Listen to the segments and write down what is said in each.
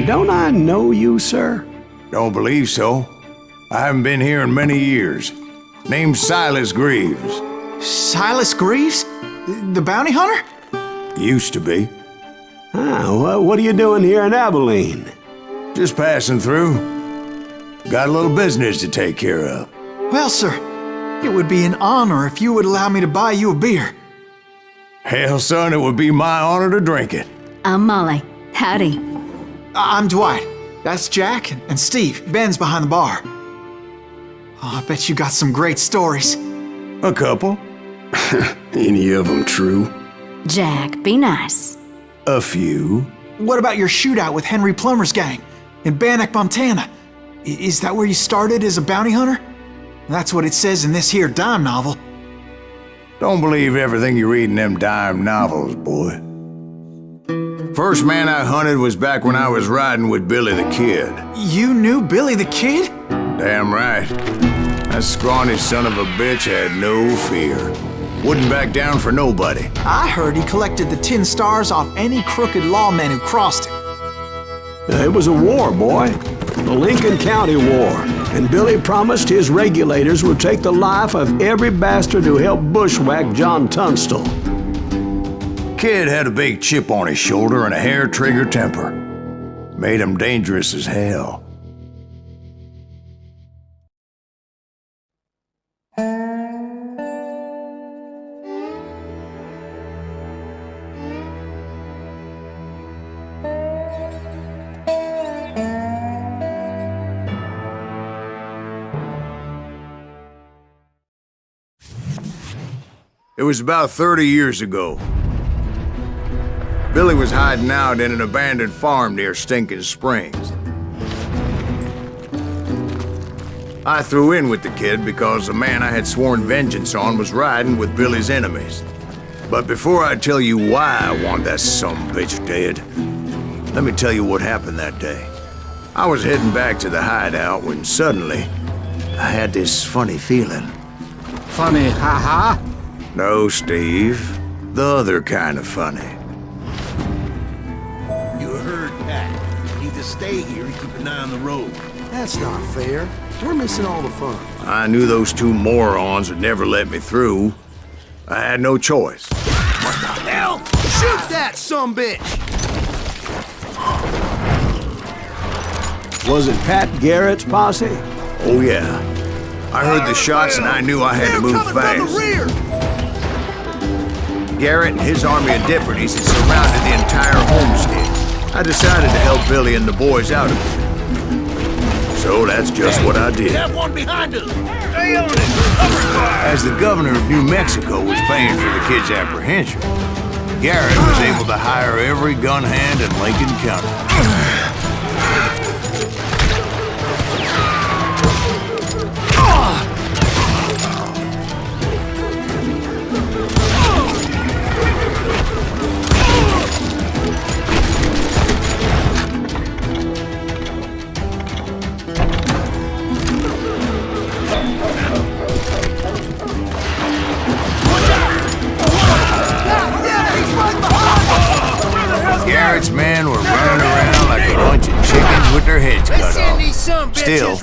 Don't I know you, sir? Don't believe so. I haven't been here in many years. Name's Silas Greaves. Silas Greaves? The bounty hunter? Used to be. Well, what are you doing here in Abilene? Just passing through. Got a little business to take care of. Well, sir, it would be an honor if you would allow me to buy you a beer. Hell, son, it would be my honor to drink it. I'm Molly. Howdy. I'm Dwight. That's Jack and Steve. Ben's behind the bar. Oh, I bet you got some great stories. A couple. Any of them true? Jack, be nice. A few. What about your shootout with Henry Plummer's gang in Bannock, Montana? Is that where you started as a bounty hunter? That's what it says in this here dime novel. Don't believe everything you read in them dime novels, boy. First man I hunted was back when I was riding with Billy the Kid. You knew Billy the Kid? Damn right. That scrawny son of a bitch had no fear. Wouldn't back down for nobody. I heard he collected the 10 stars off any crooked lawman who crossed him. It was a war, boy. The Lincoln County War. And Billy promised his regulators would take the life of every bastard who helped bushwhack John Tunstall. Kid had a big chip on his shoulder and a hair-trigger temper. Made him dangerous as hell. It was about 30 years ago. Billy was hiding out in an abandoned farm near Stinking Springs. I threw in with the kid because the man I had sworn vengeance on was riding with Billy's enemies. But before I tell you why I want that sumbitch dead, let me tell you what happened that day. I was heading back to the hideout when suddenly I had this funny feeling. Funny, ha-ha? No, Steve. The other kind of funny. Need to stay here and keep an eye on the road. That's not fair. We're missing all the fun. I knew those two morons would never let me through. I had no choice. What the hell? Shoot that sumbitch! Was it Pat Garrett's posse? Oh yeah. I heard the shots and I knew I had to move fast. Garrett and his army of deputies had surrounded the entire homestead. I decided to help Billy and the boys out of it. So that's just what I did. We have one behind us! Stay on it! Cover fire! As the governor of New Mexico was paying for the kid's apprehension, Garrett was able to hire every gun hand in Lincoln County. Garrett's men were running around like a bunch of chickens with their heads cut off. Still,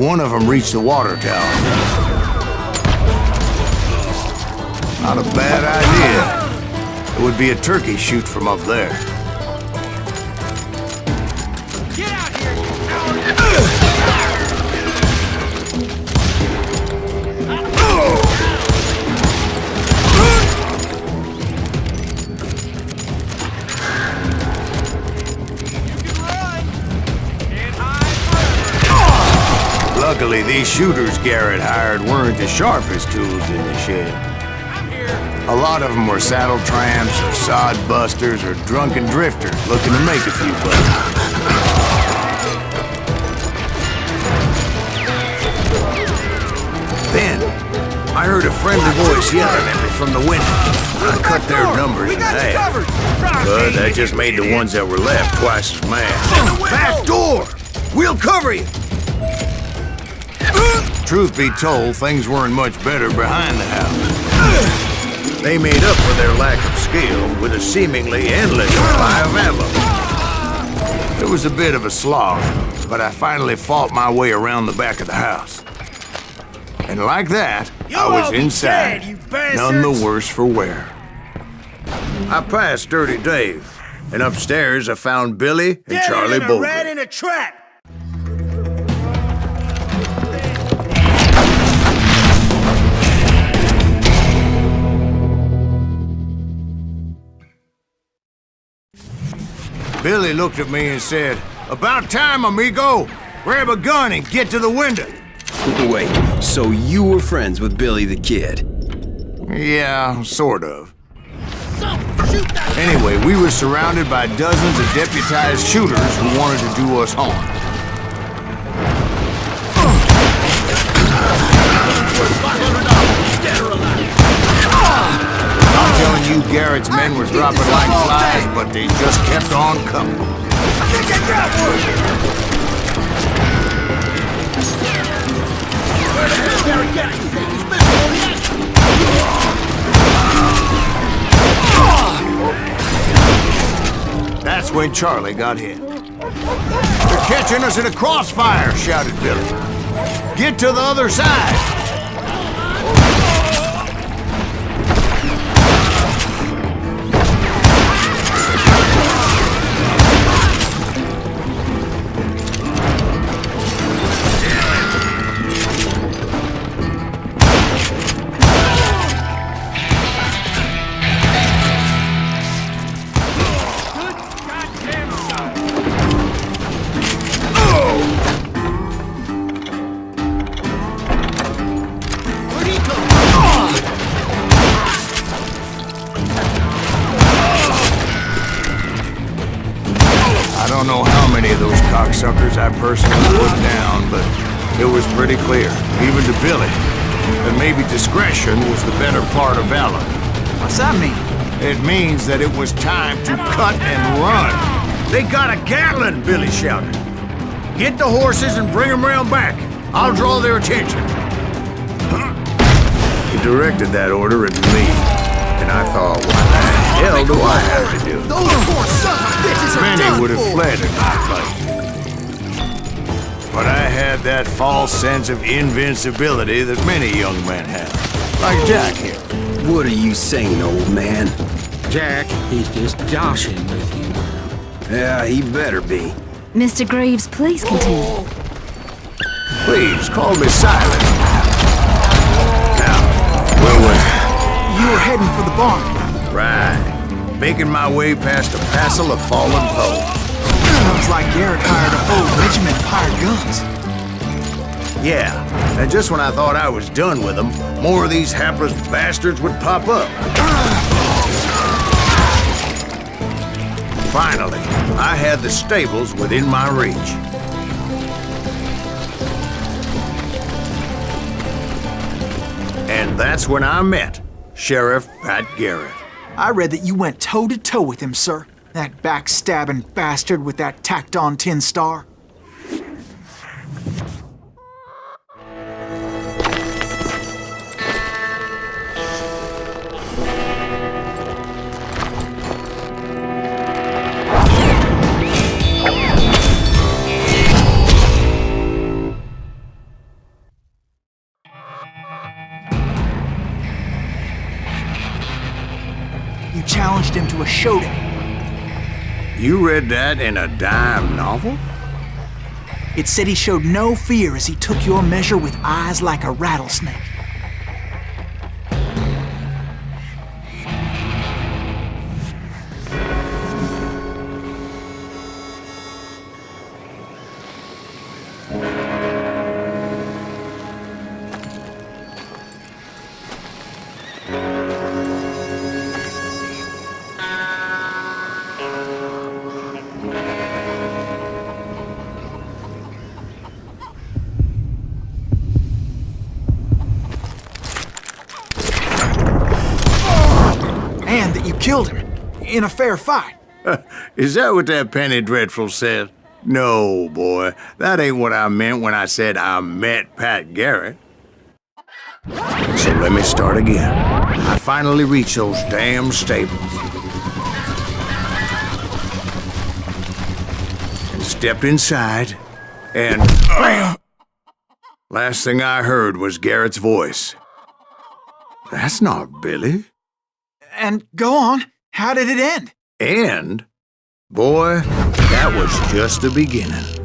one of them reached the water tower. Not a bad idea. It would be a turkey shoot from up there. Get out here! Luckily, these shooters Garrett hired weren't the sharpest tools in the shed. A lot of them were saddle tramps, or sod busters, or drunken drifters looking to make a few bucks. Then, I heard a friendly voice yelling at me from the window. I cut their numbers in half, but that just made the ones that were left twice as mad. Back door! We'll cover you! Truth be told, things weren't much better behind the house. They made up for their lack of skill with a seemingly endless supply of ammo. It was a bit of a slog, but I finally fought my way around the back of the house. And like that, I was inside, none the worse for wear. I passed Dirty Dave, and upstairs I found Billy and Charlie Bowlby. Rat in a trap! Billy looked at me and said, "About time, amigo! Grab a gun and get to the window!" Wait, so you were friends with Billy the Kid? Yeah, sort of. Anyway, we were surrounded by dozens of deputized shooters who wanted to do us harm. I'm telling you, Garrett's men were dropping like flies, but they just kept on coming. I think I got one! Where the hell Garrett got you? He's missing on the That's when Charlie got hit. "They're catching us in a crossfire," shouted Billy. "Get to the other side!" I don't know how many of those cocksuckers I personally put down, but it was pretty clear, even to Billy, that maybe discretion was the better part of valor. What's that mean? It means that it was time to cut and run. "They got a Gatling!" Billy shouted. "Get the horses and bring them round back. I'll draw their attention." He directed that order at me, and I thought, what the hell do I have to do? Those four sons of bitches are Many done would have for. fled in my place. But I had that false sense of invincibility that many young men have. Like Jack here. What are you saying, old man? Jack, he's just joshing with you. Yeah, he better be. Mr. Greaves, please continue. Please, call me silent. Now, where was I? You were heading for the barn. Right. Making my way past a passel of fallen foes. Sounds like Garrett hired a whole regiment of hired guns. Yeah, and just when I thought I was done with them, more of these hapless bastards would pop up. Finally, I had the stables within my reach. And that's when I met Sheriff Pat Garrett. I read that you went toe-to-toe with him, sir. That backstabbing bastard with that tacked-on tin star. You challenged him to a showdown. You read that in a dime novel? It said he showed no fear as he took your measure with eyes like a rattlesnake. And that you killed him in a fair fight. Is that what that Penny Dreadful said? No, boy. That ain't what I meant when I said I met Pat Garrett. So let me start again. I finally reached those damn stables. And stepped inside, and last thing I heard was Garrett's voice. That's not Billy. And go on. How did it end? And, boy, that was just the beginning.